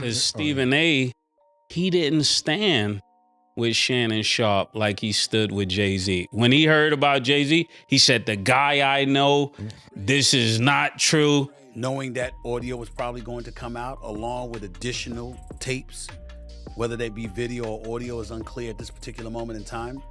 because Stephen A., he didn't stand with Shannon Sharpe like he stood with Jay-Z. When he heard about Jay-Z, he said, the guy I know, this is not true. Knowing that audio was probably going to come out along with additional tapes, whether they be video or audio is unclear at this particular moment in time,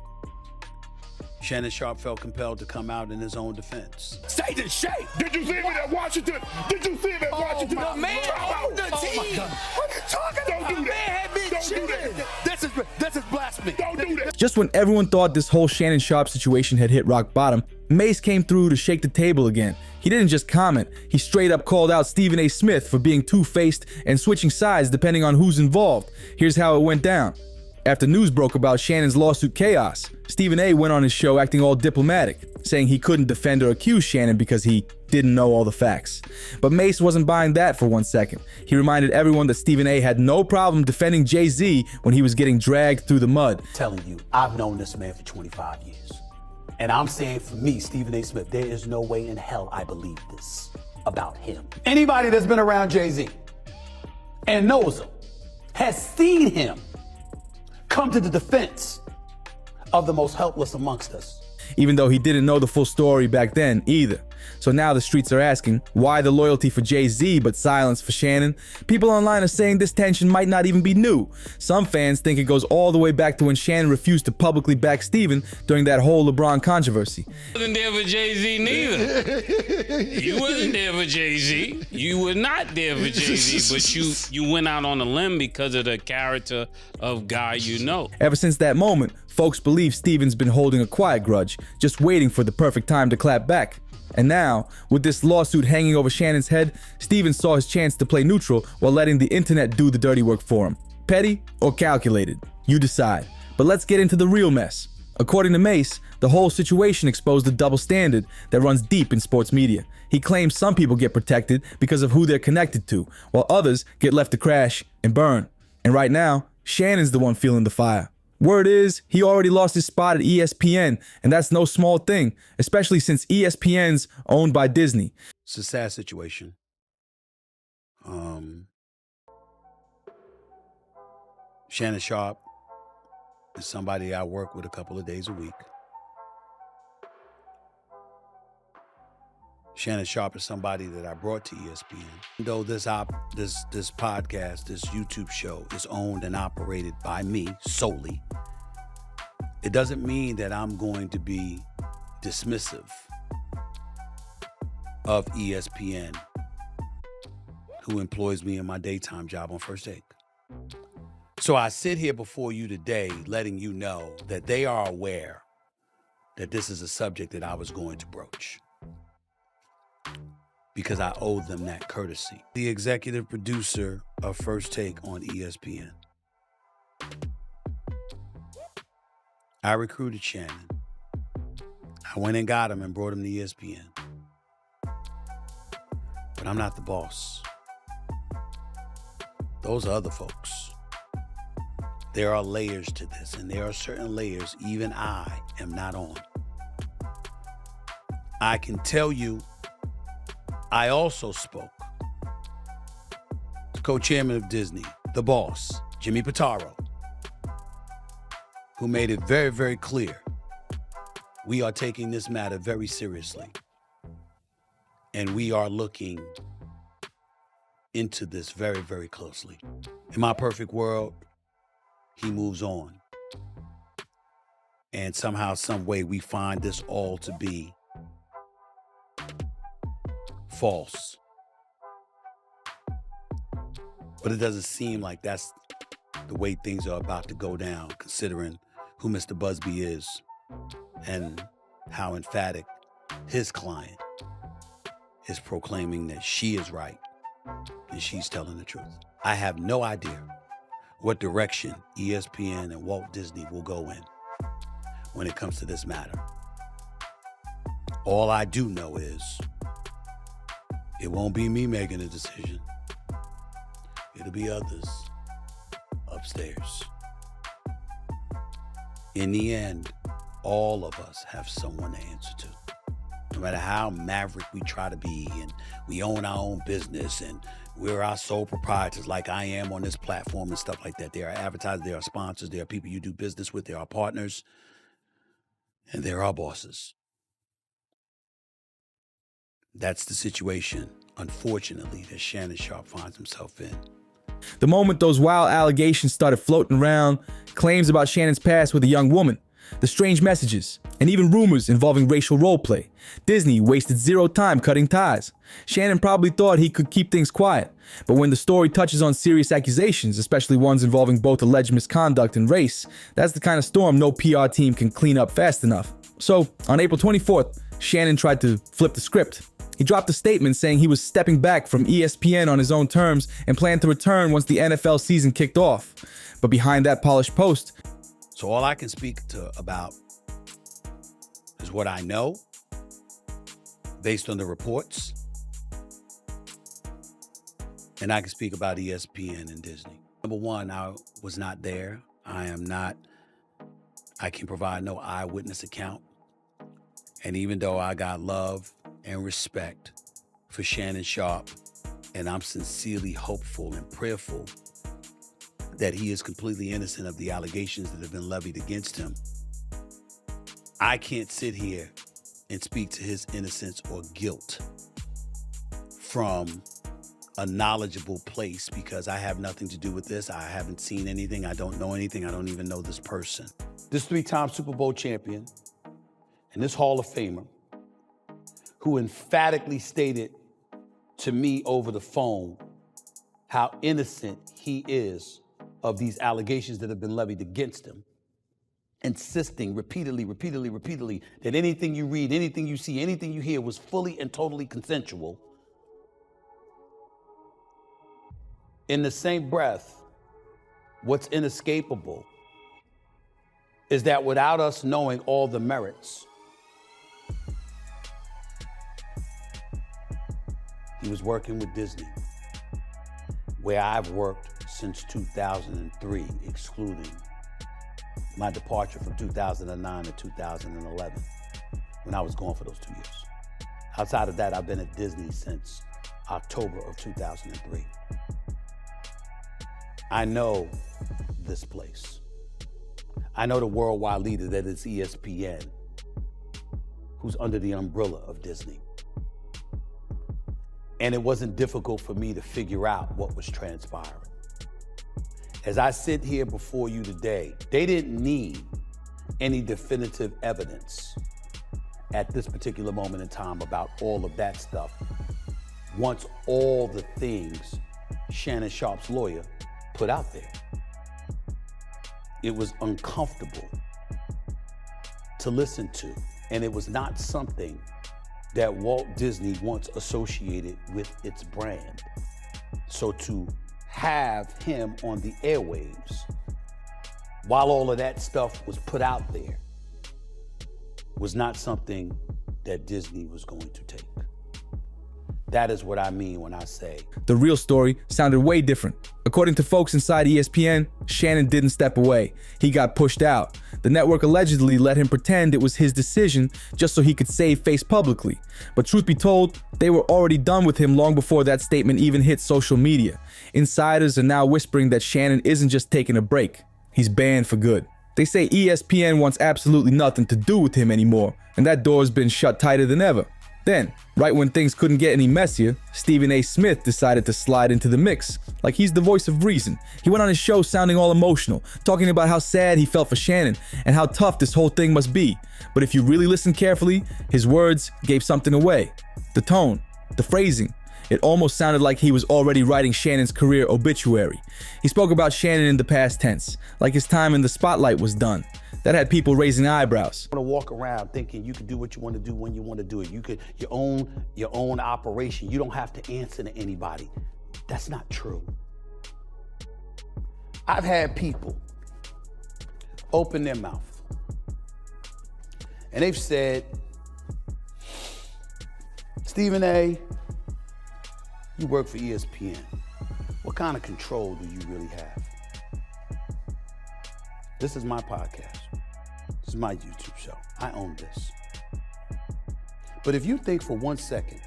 Shannon Sharpe felt compelled to come out in his own defense. Stay in shape. Did you see me at Washington? Did you see me at Washington? The man on the team. What are you talking about? Don't do that. Man had been chilling. This is blasphemy. Don't do that. Just when everyone thought this whole Shannon Sharpe situation had hit rock bottom, Mase came through to shake the table again. He didn't just comment, he straight up called out Stephen A. Smith for being two-faced and switching sides depending on who's involved. Here's how it went down. After news broke about Shannon's lawsuit chaos, Stephen A. went on his show acting all diplomatic, saying he couldn't defend or accuse Shannon because he didn't know all the facts. But Mase wasn't buying that for 1 second. He reminded everyone that Stephen A. had no problem defending Jay-Z when he was getting dragged through the mud. Telling you, I've known this man for 25 years. And I'm saying for me, Stephen A. Smith, there is no way in hell I believe this about him. Anybody that's been around Jay-Z and knows him has seen him come to the defense of the most helpless amongst us. Even though he didn't know the full story back then either. So now the streets are asking, why the loyalty for Jay-Z but silence for Shannon? People online are saying this tension might not even be new. Some fans think it goes all the way back to when Shannon refused to publicly back Stephen during that whole LeBron controversy. You wasn't there for Jay-Z neither. You wasn't there for Jay-Z. You were not there for Jay-Z, but you went out on a limb because of the character of guy you know. Ever since that moment, folks believe Stephen's been holding a quiet grudge, just waiting for the perfect time to clap back. And now, with this lawsuit hanging over Shannon's head, Stephen saw his chance to play neutral while letting the internet do the dirty work for him. Petty or calculated? You decide. But let's get into the real mess. According to Mase, the whole situation exposed a double standard that runs deep in sports media. He claims some people get protected because of who they're connected to, while others get left to crash and burn. And right now, Shannon's the one feeling the fire. Word is, he already lost his spot at ESPN, and that's no small thing, especially since ESPN's owned by Disney. It's a sad situation. Shannon Sharpe is somebody I work with a couple of days a week. Shannon Sharpe is somebody that I brought to ESPN. Though this podcast, this YouTube show is owned and operated by me solely, it doesn't mean that I'm going to be dismissive of ESPN, who employs me in my daytime job on First Take. So I sit here before you today letting you know that they are aware that this is a subject that I was going to broach, because I owe them that courtesy. The executive producer of First Take on ESPN. I recruited Shannon. I went and got him and brought him to ESPN. But I'm not the boss. Those are other folks. There are layers to this, and there are certain layers even I am not on. I can tell you, I also spoke to co-chairman of Disney, the boss, Jimmy Pitaro, who made it very, very clear we are taking this matter very seriously, and we are looking into this very, very closely. In my perfect world, he moves on, and somehow, some way, we find this all to be false. But it doesn't seem like that's the way things are about to go down, considering who Mr. Busby is and how emphatic his client is proclaiming that she is right and she's telling the truth. I have no idea what direction ESPN and Walt Disney will go in when it comes to this matter. All I do know is it won't be me making a decision. It'll be others upstairs. In the end, all of us have someone to answer to. No matter how maverick we try to be, and we own our own business, and we're our sole proprietors like I am on this platform and stuff like that. There are advertisers, there are sponsors, there are people you do business with, there are partners, and there are bosses. That's the situation, unfortunately, that Shannon Sharpe finds himself in. The moment those wild allegations started floating around, claims about Shannon's past with a young woman, the strange messages, and even rumors involving racial roleplay, Disney wasted zero time cutting ties. Shannon probably thought he could keep things quiet, but when the story touches on serious accusations, especially ones involving both alleged misconduct and race, that's the kind of storm no PR team can clean up fast enough. So, on April 24th, Shannon tried to flip the script. He dropped a statement saying he was stepping back from ESPN on his own terms and planned to return once the NFL season kicked off. But behind that polished post, So all I can speak about is what I know based on the reports. And I can speak about ESPN and Disney. Number one, I was not there. I can provide no eyewitness account. And even though I got love and respect for Shannon Sharpe, and I'm sincerely hopeful and prayerful that he is completely innocent of the allegations that have been levied against him, I can't sit here and speak to his innocence or guilt from a knowledgeable place because I have nothing to do with this. I haven't seen anything. I don't know anything. I don't even know this person. This three-time Super Bowl champion and this Hall of Famer who emphatically stated to me over the phone how innocent he is of these allegations that have been levied against him, insisting repeatedly that anything you read, anything you see, anything you hear was fully and totally consensual. In the same breath, what's inescapable is that without us knowing all the merits, he was working with Disney, where I've worked since 2003, excluding my departure from 2009 to 2011, when I was gone for those 2 years. Outside of that, I've been at Disney since October of 2003. I know this place. I know the worldwide leader that is ESPN, who's under the umbrella of Disney. And it wasn't difficult for me to figure out what was transpiring. As I sit here before you today, they didn't need any definitive evidence at this particular moment in time about all of that stuff. Once all the things Shannon Sharpe's lawyer put out there, it was uncomfortable to listen to, and it was not something that Walt Disney once associated with its brand. So to have him on the airwaves while all of that stuff was put out there was not something that Disney was going to take. That is what I mean when I say the real story sounded way different. According to folks inside ESPN, Shannon didn't step away. He got pushed out. The network allegedly let him pretend it was his decision just so he could save face publicly. But truth be told, they were already done with him long before that statement even hit social media. Insiders are now whispering that Shannon isn't just taking a break. He's banned for good. They say ESPN wants absolutely nothing to do with him anymore, and that door's been shut tighter than ever. Then, right when things couldn't get any messier, Stephen A. Smith decided to slide into the mix, like he's the voice of reason. He went on his show sounding all emotional, talking about how sad he felt for Shannon and how tough this whole thing must be. But if you really listen carefully, his words gave something away. The tone, the phrasing, it almost sounded like he was already writing Shannon's career obituary. He spoke about Shannon in the past tense, like his time in the spotlight was done. That had people raising eyebrows. to walk around thinking you can do what you want to do when you want to do it. You could your own operation. You don't have to answer to anybody. That's not true. I've had people open their mouth and they've said, Stephen A., you work for ESPN. What kind of control do you really have? This is my podcast. This is my YouTube show. I own this. But if you think for 1 second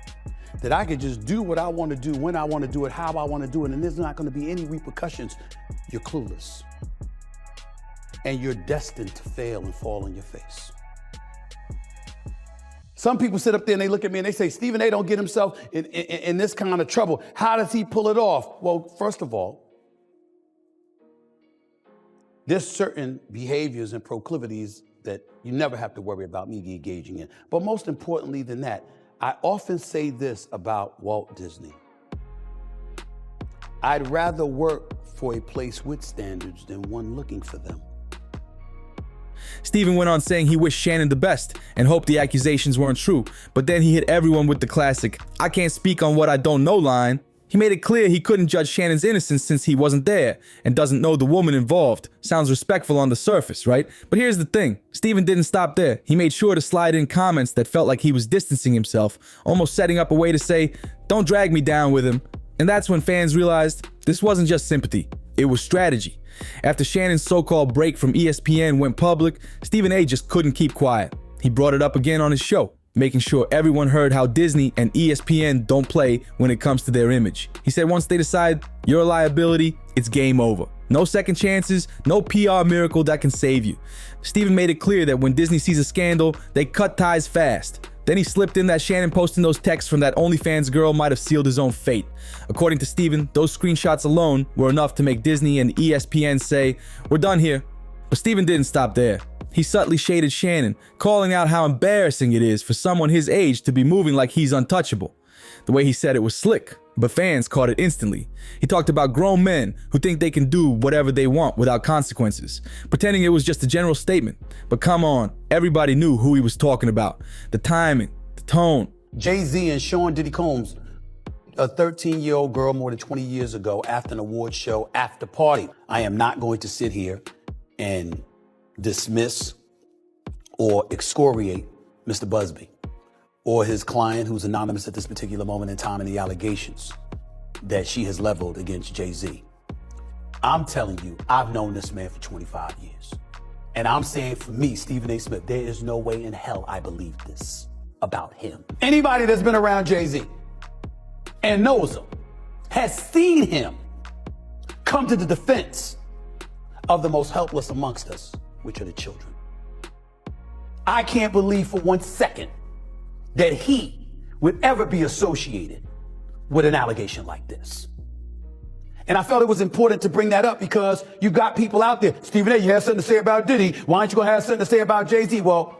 that I could just do what I want to do, when I want to do it, how I want to do it, and there's not going to be any repercussions, you're clueless. And you're destined to fail and fall on your face. Some people sit up there and they look at me and they say, Stephen A. don't get himself in this kind of trouble. How does he pull it off? Well, first of all, there's certain behaviors and proclivities that you never have to worry about me engaging in. But most importantly than that, I often say this about Walt Disney. I'd rather work for a place with standards than one looking for them. Stephen went on saying he wished Shannon the best and hoped the accusations weren't true, but then he hit everyone with the classic, "I can't speak on what I don't know" line. He made it clear he couldn't judge Shannon's innocence since he wasn't there and doesn't know the woman involved. Sounds respectful on the surface, right? But here's the thing, Stephen didn't stop there. He made sure to slide in comments that felt like he was distancing himself, almost setting up a way to say, "Don't drag me down with him." And that's when fans realized this wasn't just sympathy, it was strategy. After Shannon's so-called break from ESPN went public, Stephen A. just couldn't keep quiet. He brought it up again on his show, making sure everyone heard how Disney and ESPN don't play when it comes to their image. He said once they decide you're a liability, it's game over. No second chances, no PR miracle that can save you. Stephen made it clear that when Disney sees a scandal, they cut ties fast. Then he slipped in that Shannon posting those texts from that OnlyFans girl might have sealed his own fate. According to Stephen, those screenshots alone were enough to make Disney and ESPN say, "We're done here." But Stephen didn't stop there. He subtly shaded Shannon, calling out how embarrassing it is for someone his age to be moving like he's untouchable. The way he said it was slick, but fans caught it instantly. He talked about grown men who think they can do whatever they want without consequences, pretending it was just a general statement. But come on, everybody knew who he was talking about. The timing, the tone. Jay-Z and Sean Diddy Combs, a 13-year-old girl more than 20 years ago after an award show after party. I am not going to sit here and dismiss or excoriate Mr. Busby or his client, who's anonymous at this particular moment in time, and the allegations that she has leveled against Jay-Z. I'm telling you, I've known this man for 25 years. And I'm saying for me, Stephen A. Smith, there is no way in hell I believe this about him. Anybody that's been around Jay-Z and knows him has seen him come to the defense of the most helpless amongst us, which are the children. I can't believe for 1 second that he would ever be associated with an allegation like this. And I felt it was important to bring that up because you got people out there. Stephen A., you have something to say about Diddy. Why aren't you going to have something to say about Jay-Z? Well,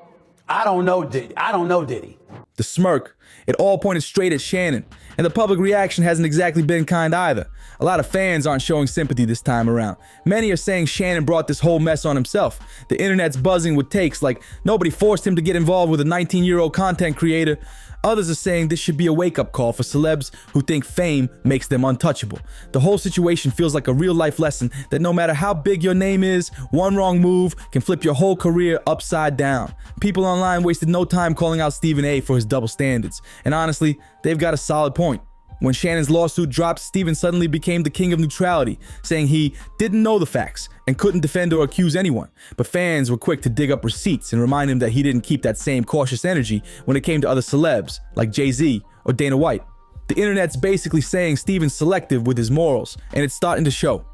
I don't know Diddy. The smirk, it all pointed straight at Shannon, and the public reaction hasn't exactly been kind either. A lot of fans aren't showing sympathy this time around. Many are saying Shannon brought this whole mess on himself. The internet's buzzing with takes like nobody forced him to get involved with a 19-year-old content creator. Others are saying this should be a wake-up call for celebs who think fame makes them untouchable. The whole situation feels like a real-life lesson that no matter how big your name is, one wrong move can flip your whole career upside down. People online wasted no time calling out Stephen A. for his double standards. And honestly, they've got a solid point. When Shannon's lawsuit dropped, Stephen suddenly became the king of neutrality, saying he didn't know the facts and couldn't defend or accuse anyone. But fans were quick to dig up receipts and remind him that he didn't keep that same cautious energy when it came to other celebs, like Jay-Z or Dana White. The internet's basically saying Stephen's selective with his morals, and it's starting to show.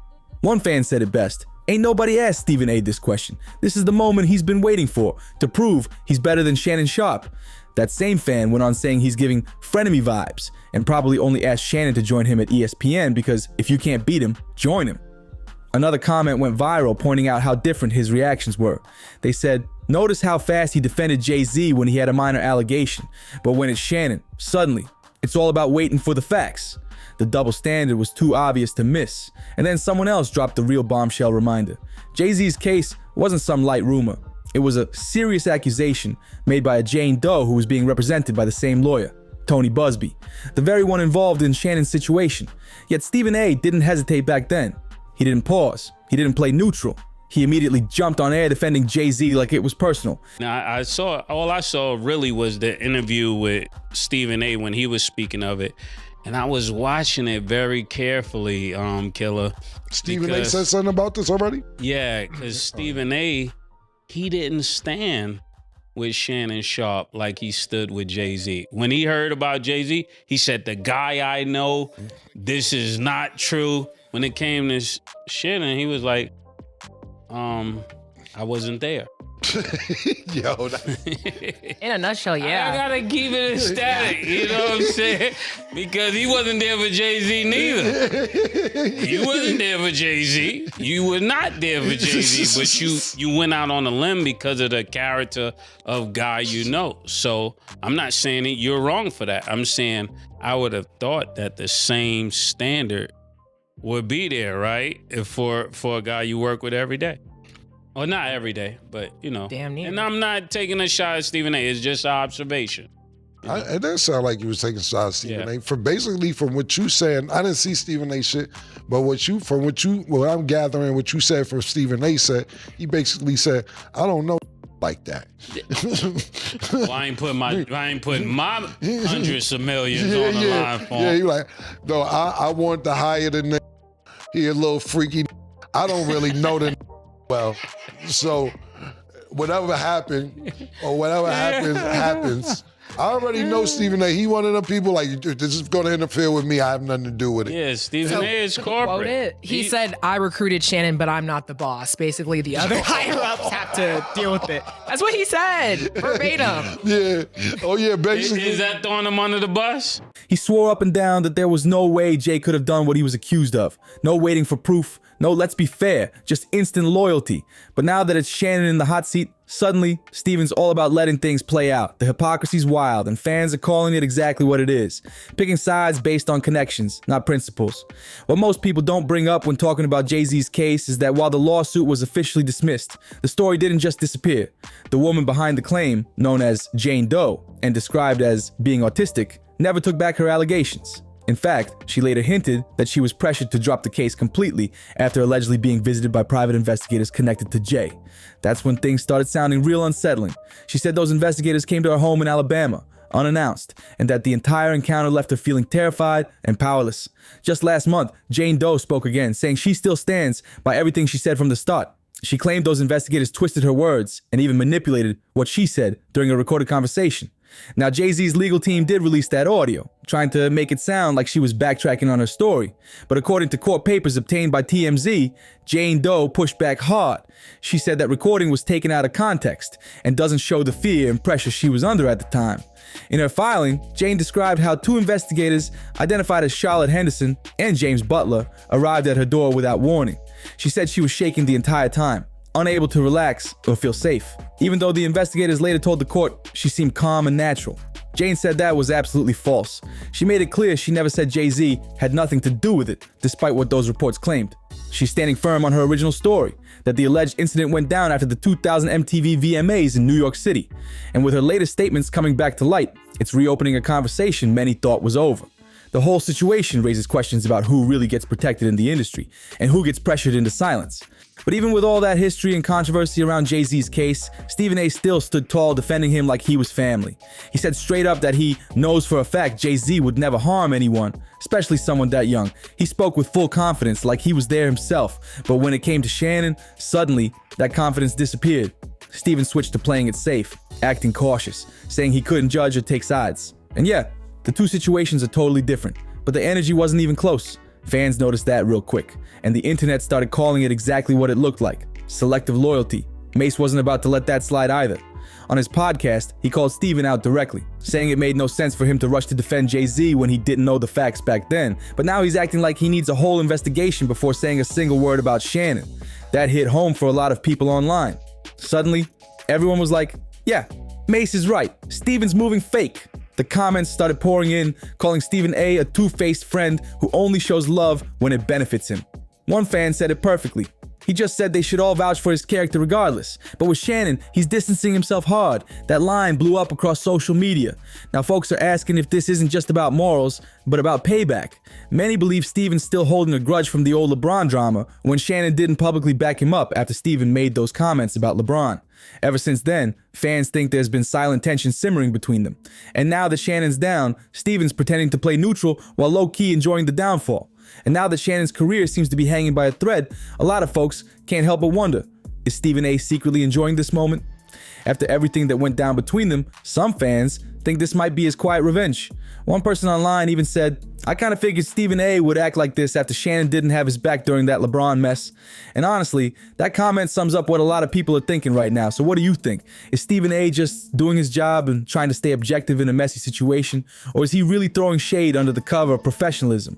One fan said it best, "Ain't nobody asked Stephen A. this question. This is the moment he's been waiting for, to prove he's better than Shannon Sharpe." That same fan went on saying he's giving frenemy vibes and probably only asked Shannon to join him at ESPN because if you can't beat him, join him. Another comment went viral pointing out how different his reactions were. They said, "Notice how fast he defended Jay-Z when he had a minor allegation, but when it's Shannon, suddenly, it's all about waiting for the facts." The double standard was too obvious to miss. And then someone else dropped the real bombshell reminder. Jay-Z's case wasn't some light rumor. It was a serious accusation made by a Jane Doe who was being represented by the same lawyer, Tony Busby, the very one involved in Shannon's situation. Yet Stephen A. didn't hesitate back then. He didn't pause. He didn't play neutral. He immediately jumped on air defending Jay-Z like it was personal. Now, all I saw really was the interview with Stephen A. when he was speaking of it. And I was watching it very carefully, Killer. Stephen A. said something about this already? Yeah, because Stephen A., he didn't stand with Shannon Sharpe like he stood with Jay-Z. When he heard about Jay-Z, he said, the guy I know, this is not true. When it came to Shannon, he was like, I wasn't there. Yo, In a nutshell, yeah. I gotta keep it static, you know what I'm saying? Because he wasn't there for Jay-Z neither. You wasn't there for Jay-Z. You were not there for Jay-Z, but you went out on a limb because of the character of guy you know. So I'm not saying that you're wrong for that. I'm saying I would have thought that the same standard would be there, right? If for a guy you work with every day. Well, not every day, but, you know. Damn near. And I'm not taking a shot at Stephen A. It's just an observation. It does sound like you was taking shots at Stephen A. From what you said, I didn't see Stephen A. shit, but what I'm gathering, what you said from Stephen A. said, he basically said, I don't know like that. Well, I ain't putting my hundreds of millions on the line for him. Yeah, you like, no, I want to hire the nigga. He a little freaky. I don't really know the well, so whatever happened or whatever happens. I already know Stephen A. He one of them people like, this is going to interfere with me. I have nothing to do with it. Yeah, Stephen A. is corporate. He said, I recruited Shannon, but I'm not the boss. Basically, the other higher-ups have to deal with it. That's what he said, verbatim. Yeah. Oh, yeah, basically. Is that throwing him under the bus? He swore up and down that there was no way Jay could have done what he was accused of. No waiting for proof. No, let's be fair. Just instant loyalty. But now that it's Shannon in the hot seat, suddenly, Steven's all about letting things play out. The hypocrisy's wild, and fans are calling it exactly what it is. Picking sides based on connections, not principles. What most people don't bring up when talking about Jay-Z's case is that while the lawsuit was officially dismissed, the story didn't just disappear. The woman behind the claim, known as Jane Doe, and described as being autistic, never took back her allegations. In fact, she later hinted that she was pressured to drop the case completely after allegedly being visited by private investigators connected to Jay. That's when things started sounding real unsettling. She said those investigators came to her home in Alabama, unannounced, and that the entire encounter left her feeling terrified and powerless. Just last month, Jane Doe spoke again, saying she still stands by everything she said from the start. She claimed those investigators twisted her words and even manipulated what she said during a recorded conversation. Now, Jay-Z's legal team did release that audio, trying to make it sound like she was backtracking on her story. But according to court papers obtained by TMZ, Jane Doe pushed back hard. She said that recording was taken out of context and doesn't show the fear and pressure she was under at the time. In her filing, Jane described how two investigators, identified as Charlotte Henderson and James Butler, arrived at her door without warning. She said she was shaking the entire time, unable to relax or feel safe. Even though the investigators later told the court she seemed calm and natural. Jane said that was absolutely false. She made it clear she never said Jay-Z had nothing to do with it, despite what those reports claimed. She's standing firm on her original story, that the alleged incident went down after the 2000 MTV VMAs in New York City. And with her latest statements coming back to light, it's reopening a conversation many thought was over. The whole situation raises questions about who really gets protected in the industry, and who gets pressured into silence. But even with all that history and controversy around Jay-Z's case, Stephen A. still stood tall defending him like he was family. He said straight up that he knows for a fact Jay-Z would never harm anyone, especially someone that young. He spoke with full confidence like he was there himself, but when it came to Shannon, suddenly that confidence disappeared. Stephen switched to playing it safe, acting cautious, saying he couldn't judge or take sides. And yeah, the two situations are totally different, but the energy wasn't even close. Fans noticed that real quick, and the internet started calling it exactly what it looked like: selective loyalty. Mase wasn't about to let that slide either. On his podcast, he called Stephen out directly, saying it made no sense for him to rush to defend Jay-Z when he didn't know the facts back then, but now he's acting like he needs a whole investigation before saying a single word about Shannon. That hit home for a lot of people online. Suddenly, everyone was like, yeah, Mase is right. Stephen's moving fake. The comments started pouring in, calling Stephen A. a two-faced friend who only shows love when it benefits him. One fan said it perfectly. He just said they should all vouch for his character regardless. But with Shannon, he's distancing himself hard. That line blew up across social media. Now folks are asking if this isn't just about morals, but about payback. Many believe Stephen's still holding a grudge from the old LeBron drama when Shannon didn't publicly back him up after Stephen made those comments about LeBron. Ever since then, fans think there's been silent tension simmering between them. And now that Shannon's down, Stephen's pretending to play neutral while low-key enjoying the downfall. And now that Shannon's career seems to be hanging by a thread, a lot of folks can't help but wonder, is Stephen A. secretly enjoying this moment? After everything that went down between them, some fans think this might be his quiet revenge. One person online even said, "I kind of figured Stephen A would act like this after Shannon didn't have his back during that LeBron mess." And honestly, that comment sums up what a lot of people are thinking right now. So what do you think? Is Stephen A just doing his job and trying to stay objective in a messy situation? Or is he really throwing shade under the cover of professionalism?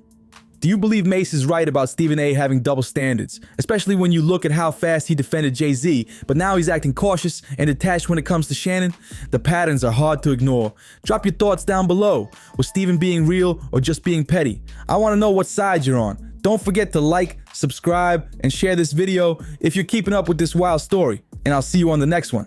Do you believe Mase is right about Stephen A having double standards, especially when you look at how fast he defended Jay-Z, but now he's acting cautious and detached when it comes to Shannon? The patterns are hard to ignore. Drop your thoughts down below. Was Stephen being real or just being petty? I want to know what side you're on. Don't forget to like, subscribe, and share this video if you're keeping up with this wild story. And I'll see you on the next one.